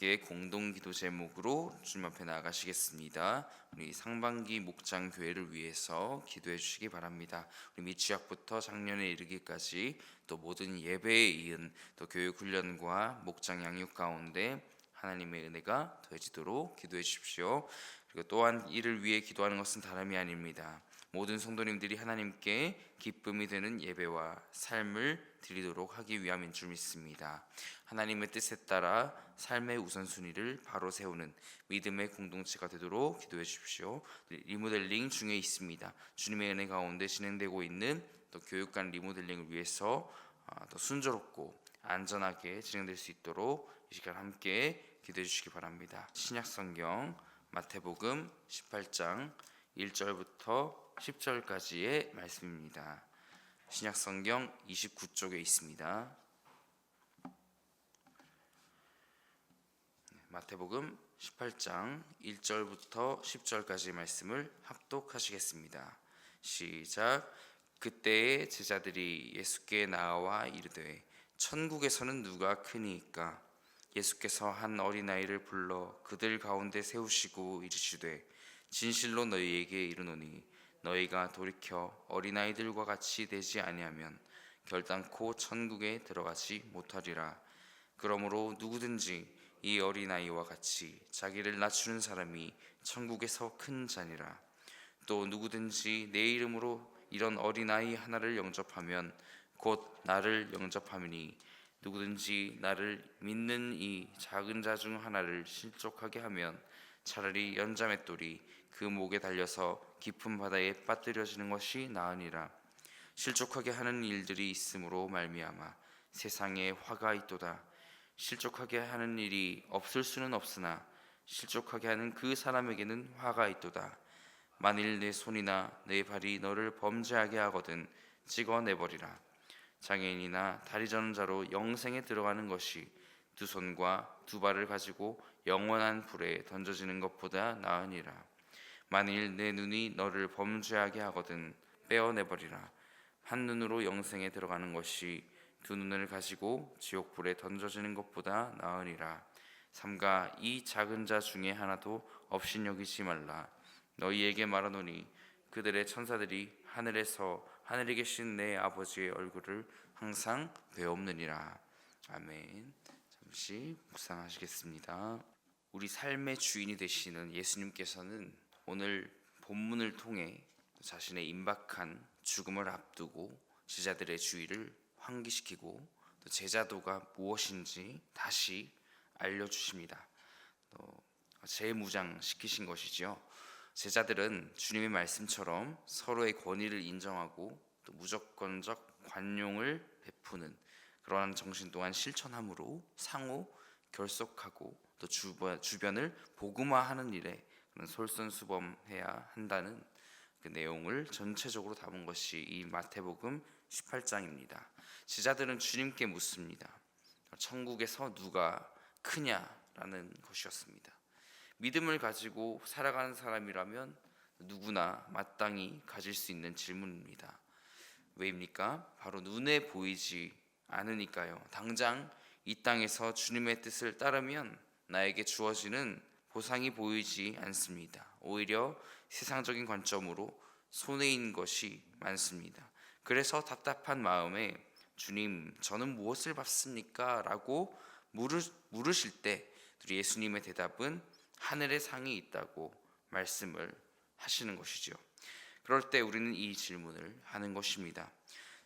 함께 공동기도 제목으로 주님 앞에 나아가시겠습니다. 우리 상반기 목장교회를 위해서 기도해 주시기 바랍니다. 우리 미취학부터 작년에 이르기까지 또 모든 예배에 이은 또 교육 훈련과 목장 양육 가운데 하나님의 은혜가 더해지도록 기도해 주십시오. 그리고 또한 이를 위해 기도하는 것은 다름이 아닙니다. 모든 성도님들이 하나님께 기쁨이 되는 예배와 삶을 드리도록 하기 위함인 줄 믿습니다. 하나님의 뜻에 따라 삶의 우선순위를 바로 세우는 믿음의 공동체가 되도록 기도해 주십시오. 리모델링 중에 있습니다. 주님의 은혜 가운데 진행되고 있는 또 교육관 리모델링을 위해서 더 순조롭고 안전하게 진행될 수 있도록 이 시간 함께 기도해 주시기 바랍니다. 신약성경 마태복음 18장 1절부터 10절까지의 말씀입니다. 신약성경 29쪽에 있습니다. 마태복음 18장 1절부터 10절까지의 말씀을 합독하시겠습니다. 시작. 그때의 제자들이 예수께 나와 이르되 천국에서는 누가 크니이까? 예수께서 한 어린아이를 불러 그들 가운데 세우시고 이르시되 진실로 너희에게 이르노니 너희가 돌이켜 어린아이들과 같이 되지 아니하면 결단코 천국에 들어가지 못하리라. 그러므로 누구든지 이 어린아이와 같이 자기를 낮추는 사람이 천국에서 큰 자니라. 또 누구든지 내 이름으로 이런 어린아이 하나를 영접하면 곧 나를 영접함이니 누구든지 나를 믿는 이 작은 자 중 하나를 실족하게 하면 차라리 연자맷돌이 그 목에 달려서 깊은 바다에 빠뜨려지는 것이 나으니라. 실족하게 하는 일들이 있으므로 말미암아 세상에 화가 있도다. 실족하게 하는 일이 없을 수는 없으나 실족하게 하는 그 사람에게는 화가 있도다. 만일 내 손이나 내 발이 너를 범죄하게 하거든 찍어내버리라. 장애인이나 다리 저는 자로 영생에 들어가는 것이 두 손과 두 발을 가지고 영원한 불에 던져지는 것보다 나으니라. 만일 내 눈이 너를 범죄하게 하거든 빼어내버리라. 한 눈으로 영생에 들어가는 것이 두 눈을 가지고 지옥불에 던져지는 것보다 나으니라. 삼가 이 작은 자 중에 하나도 업신여기지 말라. 너희에게 말하노니 그들의 천사들이 하늘에서 하늘에 계신 내 아버지의 얼굴을 항상 배옵느니라. 아멘. 잠시 묵상하시겠습니다. 우리 삶의 주인이 되시는 예수님께서는 오늘 본문을 통해 자신의 임박한 죽음을 앞두고 제자들의 주의를 환기시키고 또 제자도가 무엇인지 다시 알려주십니다. 또 재무장시키신 것이죠. 제자들은 주님의 말씀처럼 서로의 권위를 인정하고 또 무조건적 관용을 베푸는 그러한 정신 또한 실천함으로 상호 결속하고 또 주변을 복음화하는 일에 솔선수범해야 한다는 그 내용을 전체적으로 담은 것이 이 마태복음 18장입니다. 제자들은 주님께 묻습니다. 천국에서 누가 크냐라는 것이었습니다. 믿음을 가지고 살아가는 사람이라면 누구나 마땅히 가질 수 있는 질문입니다. 왜입니까? 바로 눈에 보이지 않으니까요. 당장 이 땅에서 주님의 뜻을 따르면 나에게 주어지는 보상이 보이지 않습니다. 오히려 세상적인 관점으로 손해인 것이 많습니다. 그래서 답답한 마음에 주님, 저는 무엇을 받습니까? 라고 물으실 때 우리 예수님의 대답은 하늘의 상이 있다고 말씀을 하시는 것이죠. 그럴 때 우리는 이 질문을 하는 것입니다.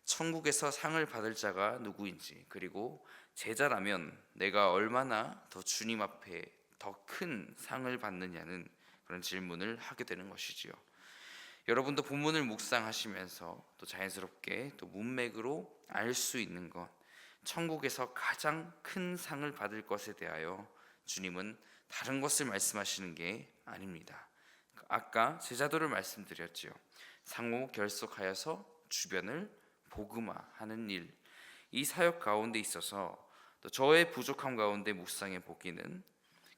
천국에서 상을 받을 자가 누구인지, 그리고 제자라면 내가 얼마나 더 주님 앞에 더 큰 상을 받느냐는 그런 질문을 하게 되는 것이지요. 여러분도 본문을 묵상하시면서 또 자연스럽게 또 문맥으로 알 수 있는 것, 천국에서 가장 큰 상을 받을 것에 대하여 주님은 다른 것을 말씀하시는 게 아닙니다. 아까 제자도를 말씀드렸지요. 상호 결속하여서 주변을 복음화하는 일, 이 사역 가운데 있어서 또 저의 부족함 가운데 묵상해 보기는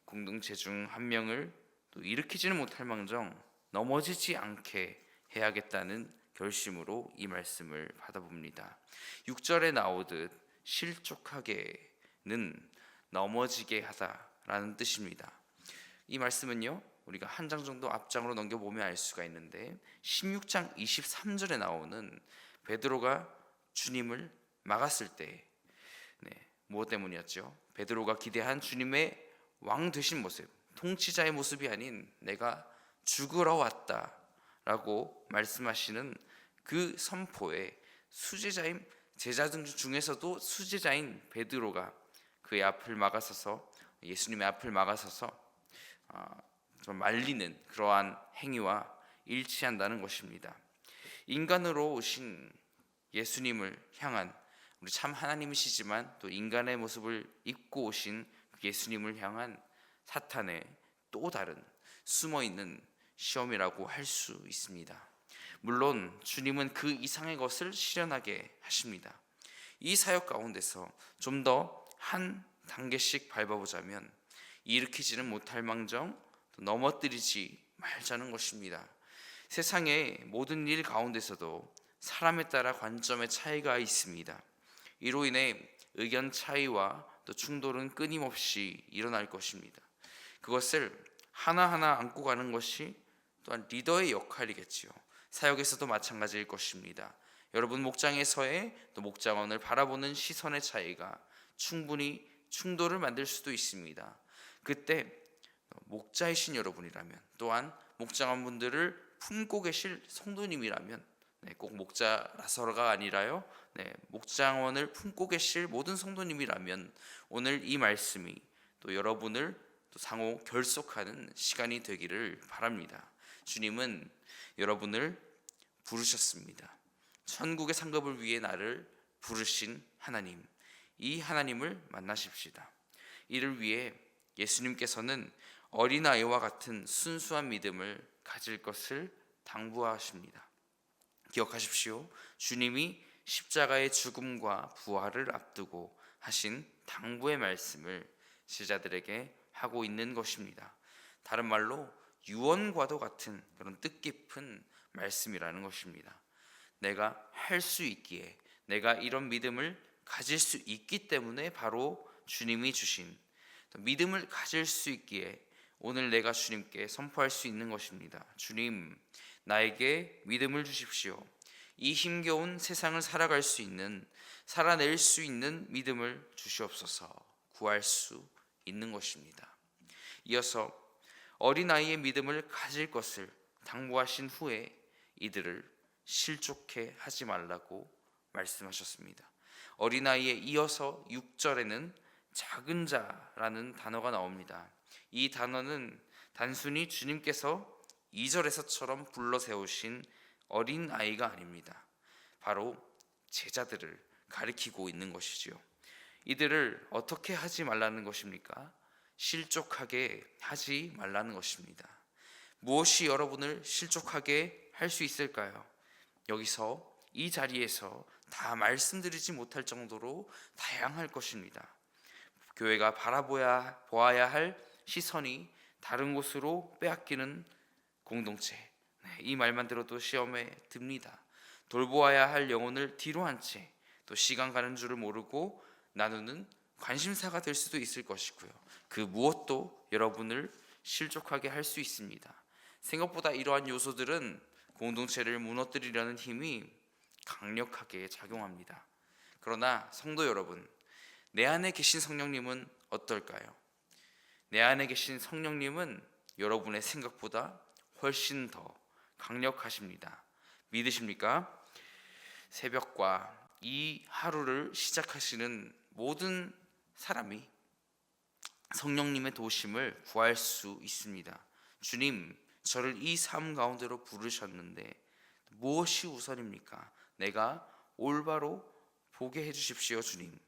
공동체 중 한 명을 또 일으키지는 못할 망정 넘어지지 않게 해야겠다는 결심으로 이 말씀을 받아봅니다. 6절에 나오듯 실족하게는 넘어지게 하다 라는 뜻입니다. 이 말씀은요, 우리가 한 장 정도 앞장으로 넘겨보면 알 수가 있는데 16장 23절에 나오는 베드로가 주님을 막았을 때 무엇 때문이었죠? 베드로가 기대한 주님의 왕 되신 모습, 통치자의 모습이 아닌 내가 죽으러 왔다 라고 말씀하시는 그 선포에 수제자인 제자들 중에서도 수제자인 베드로가 그의 앞을 막아서서 예수님의 앞을 막아서서 좀 말리는 그러한 행위와 일치한다는 것입니다. 인간으로 오신 예수님을 향한 우리 참 하나님이시지만 또 인간의 모습을 입고 오신 예수님을 향한 사탄의 또 다른 숨어있는 시험이라고 할 수 있습니다. 물론 주님은 그 이상의 것을 실현하게 하십니다. 이 사역 가운데서 좀 더 한 단계씩 밟아보자면 일으키지는 못할 망정 넘어뜨리지 말자는 것입니다. 세상의 모든 일 가운데서도 사람에 따라 관점의 차이가 있습니다. 이로 인해 의견 차이와 또 충돌은 끊임없이 일어날 것입니다. 그것을 하나하나 안고 가는 것이 또한 리더의 역할이겠지요. 사역에서도 마찬가지일 것입니다. 여러분 목장에서의 또 목장원을 바라보는 시선의 차이가 충분히 충돌을 만들 수도 있습니다. 그때 목자이신 여러분이라면 또한 목장원분들을 품고 계실 성도님이라면 꼭 목자라서가 아니라요, 목장원을 품고 계실 모든 성도님이라면 오늘 이 말씀이 또 여러분을 또 상호 결속하는 시간이 되기를 바랍니다. 주님은 여러분을 부르셨습니다. 천국의 상급을 위해 나를 부르신 하나님, 이 하나님을 만나십시다. 이를 위해 예수님께서는 어린아이와 같은 순수한 믿음을 가질 것을 당부하십니다. 기억하십시오. 주님이 십자가의 죽음과 부활을 앞두고 하신 당부의 말씀을 제자들에게 하고 있는 것입니다. 다른 말로 유언과도 같은 그런 뜻깊은 말씀이라는 것입니다. 내가 할 수 있기에, 내가 이런 믿음을 가질 수 있기 때문에 바로 주님이 주신 믿음을 가질 수 있기에 오늘 내가 주님께 선포할 수 있는 것입니다. 주님, 나에게 믿음을 주십시오. 이 힘겨운 세상을 살아갈 수 있는, 살아낼 수 있는 믿음을 주시옵소서. 구할 수 있는 것입니다. 이어서 어린아이의 믿음을 가질 것을 당부하신 후에 이들을 실족해 하지 말라고 말씀하셨습니다. 어린아이에 이어서 6절에는 작은 자라는 단어가 나옵니다. 이 단어는 단순히 주님께서 2절에서처럼 불러 세우신 어린아이가 아닙니다. 바로 제자들을 가리키고 있는 것이지요. 이들을 어떻게 하지 말라는 것입니까? 실족하게 하지 말라는 것입니다. 무엇이 여러분을 실족하게 할 수 있을까요? 여기서 이 자리에서 다 말씀드리지 못할 정도로 다양할 것입니다. 교회가 보아야 할 시선이 다른 곳으로 빼앗기는 공동체, 이 말만 들어도 시험에 듭니다. 돌보아야 할 영혼을 뒤로 한 채 또 시간 가는 줄을 모르고 나누는 관심사가 될 수도 있을 것이고요. 그 무엇도 여러분을 실족하게 할 수 있습니다. 생각보다 이러한 요소들은 공동체를 무너뜨리려는 힘이 강력하게 작용합니다. 그러나 성도 여러분, 내 안에 계신 성령님은 어떨까요? 내 안에 계신 성령님은 여러분의 생각보다 훨씬 더 강력하십니다. 믿으십니까? 새벽과 이 하루를 시작하시는 모든 사람이 성령님의 도우심을 구할 수 있습니다. 주님, 저를 이 삶 가운데로 부르셨는데 무엇이 우선입니까? 내가 올바로 보게 해주십시오, 주님.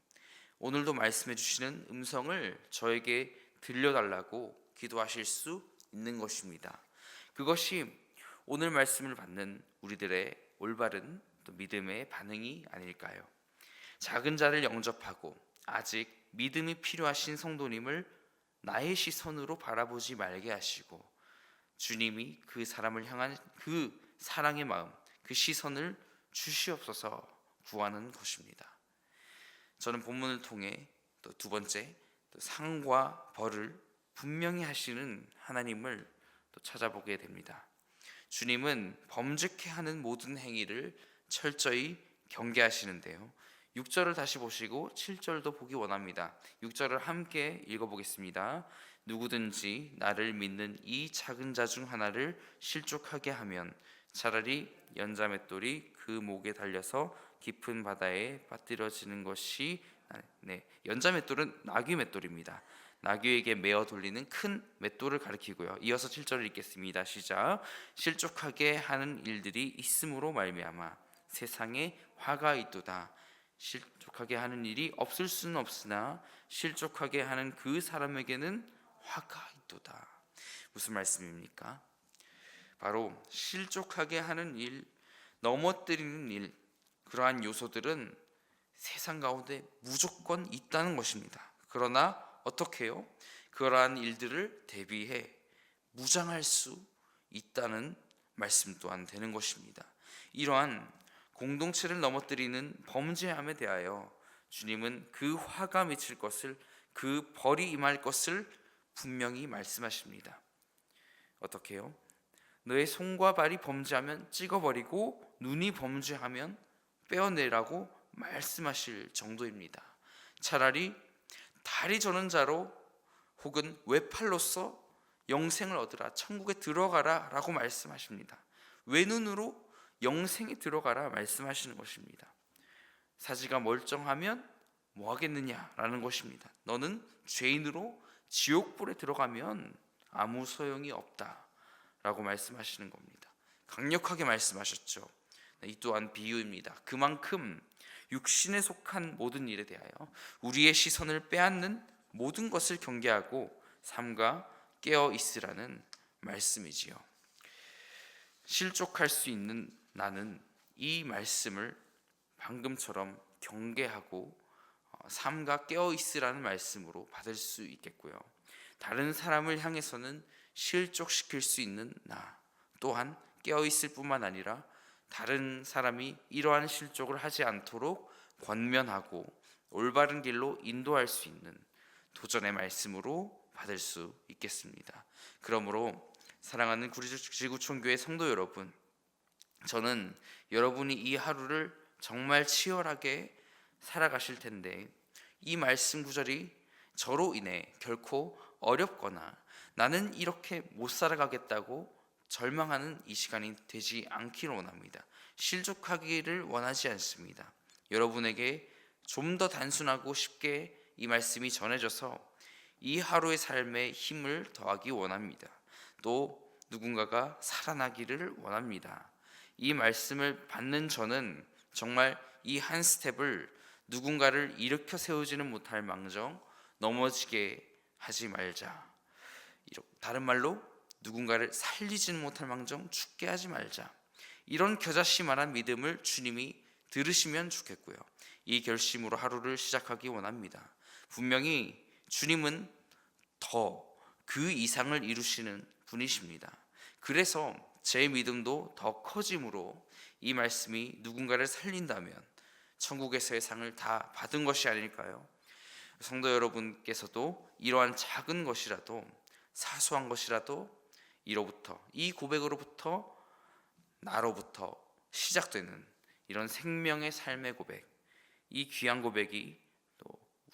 오늘도 말씀해 주시는 음성을 저에게 들려달라고 기도하실 수 있는 것입니다. 그것이 오늘 말씀을 받는 우리들의 올바른 또 믿음의 반응이 아닐까요? 작은 자를 영접하고 아직 믿음이 필요하신 성도님을 나의 시선으로 바라보지 말게 하시고 주님이 그 사람을 향한 그 사랑의 마음, 그 시선을 주시옵소서 구하는 것입니다. 저는 본문을 통해 또 두 번째 또 상과 벌을 분명히 하시는 하나님을 또 찾아보게 됩니다. 주님은 범죄케 하는 모든 행위를 철저히 경계하시는데요. 6절을 다시 보시고 7절도 보기 원합니다. 6절을 함께 읽어보겠습니다. 누구든지 나를 믿는 이 작은 자 중 하나를 실족하게 하면 차라리 연자맷돌이 그 목에 달려서 깊은 바다에 빠뜨려지는 것이 연자맷돌은 나귀맷돌입니다. 나귀에게 메어 돌리는 큰 맷돌을 가리키고요. 이어서 7절을 읽겠습니다. 시작. 실족하게 하는 일들이 있음으로 말미암아 세상에 화가 있도다. 실족하게 하는 일이 없을 수는 없으나 실족하게 하는 그 사람에게는 화가 있도다. 무슨 말씀입니까? 바로 실족하게 하는 일, 넘어뜨리는 일, 그러한 요소들은 세상 가운데 무조건 있다는 것입니다. 그러나 어떻게 해요? 그러한 일들을 대비해 무장할 수 있다는 말씀 또한 되는 것입니다. 이러한 공동체를 넘어뜨리는 범죄함에 대하여 주님은 그 화가 미칠 것을, 그 벌이 임할 것을 분명히 말씀하십니다. 어떻게 해요? 너의 손과 발이 범죄하면 찍어버리고 눈이 범죄하면 빼어내라고 말씀하실 정도입니다. 차라리 다리 저는 자로 혹은 외팔로서 영생을 얻으라, 천국에 들어가라 라고 말씀하십니다. 외눈으로 영생에 들어가라 말씀하시는 것입니다. 사지가 멀쩡하면 뭐 하겠느냐라는 것입니다. 너는 죄인으로 지옥불에 들어가면 아무 소용이 없다 라고 말씀하시는 겁니다. 강력하게 말씀하셨죠. 이 또한 비유입니다. 그만큼 육신에 속한 모든 일에 대하여 우리의 시선을 빼앗는 모든 것을 경계하고 삼가 깨어 있으라는 말씀이지요. 실족할 수 있는 나는 이 말씀을 방금처럼 경계하고 삼가 깨어 있으라는 말씀으로 받을 수 있겠고요. 다른 사람을 향해서는 실족시킬 수 있는 나 또한 깨어 있을 뿐만 아니라 다른 사람이 이러한 실족을 하지 않도록 권면하고 올바른 길로 인도할 수 있는 도전의 말씀으로 받을 수 있겠습니다. 그러므로 사랑하는 지구촌교회 성도 여러분, 저는 여러분이 이 하루를 정말 치열하게 살아가실 텐데 이 말씀 구절이 저로 인해 결코 어렵거나 나는 이렇게 못 살아가겠다고 절망하는 이 시간이 되지 않기를 원합니다. 실족하기를 원하지 않습니다. 여러분에게 좀 더 단순하고 쉽게 이 말씀이 전해져서 이 하루의 삶에 힘을 더하기 원합니다. 또 누군가가 살아나기를 원합니다. 이 말씀을 받는 저는 정말 이 한 스텝을 누군가를 일으켜 세우지는 못할 망정 넘어지게 하지 말자. 다른 말로 누군가를 살리지는 못할 망정 죽게 하지 말자. 이런 겨자씨만한 믿음을 주님이 들으시면 좋겠고요. 이 결심으로 하루를 시작하기 원합니다. 분명히 주님은 더 그 이상을 이루시는 분이십니다. 그래서 제 믿음도 더 커짐으로 이 말씀이 누군가를 살린다면 천국에서의 상을 다 받은 것이 아닐까요? 성도 여러분께서도 이러한 작은 것이라도 사소한 것이라도 이 고백으로부터 나로부터 시작되는 이런 생명의 삶의 고백, 이 귀한 고백이 또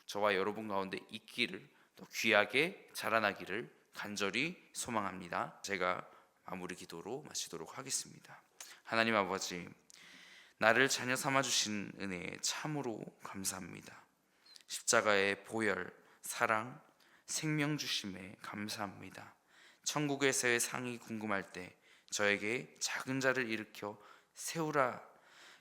저와 여러분 가운데 있기를, 또 귀하게 자라나기를 간절히 소망합니다. 제가 마무리 기도로 마치도록 하겠습니다. 하나님 아버지, 나를 자녀 삼아 주신 은혜에 참으로 감사합니다. 십자가의 보혈, 사랑, 생명 주심에 감사합니다. 천국에서의 상이 궁금할 때 저에게 작은 자를 일으켜 세우라,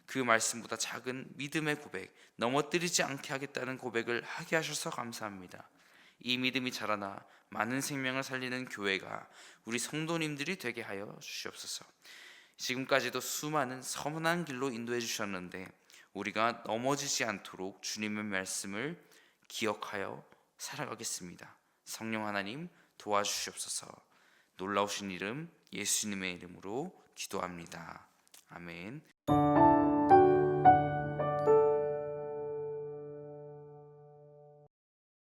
그 말씀보다 작은 믿음의 고백, 넘어뜨리지 않게 하겠다는 고백을 하게 하셔서 감사합니다. 이 믿음이 자라나 많은 생명을 살리는 교회가 우리 성도님들이 되게 하여 주시옵소서. 지금까지도 수많은 선한 길로 인도해 주셨는데 우리가 넘어지지 않도록 주님의 말씀을 기억하여 살아가겠습니다. 성령 하나님 도와주시옵소서. 놀라우신 이름 예수님의 이름으로 기도합니다. 아멘.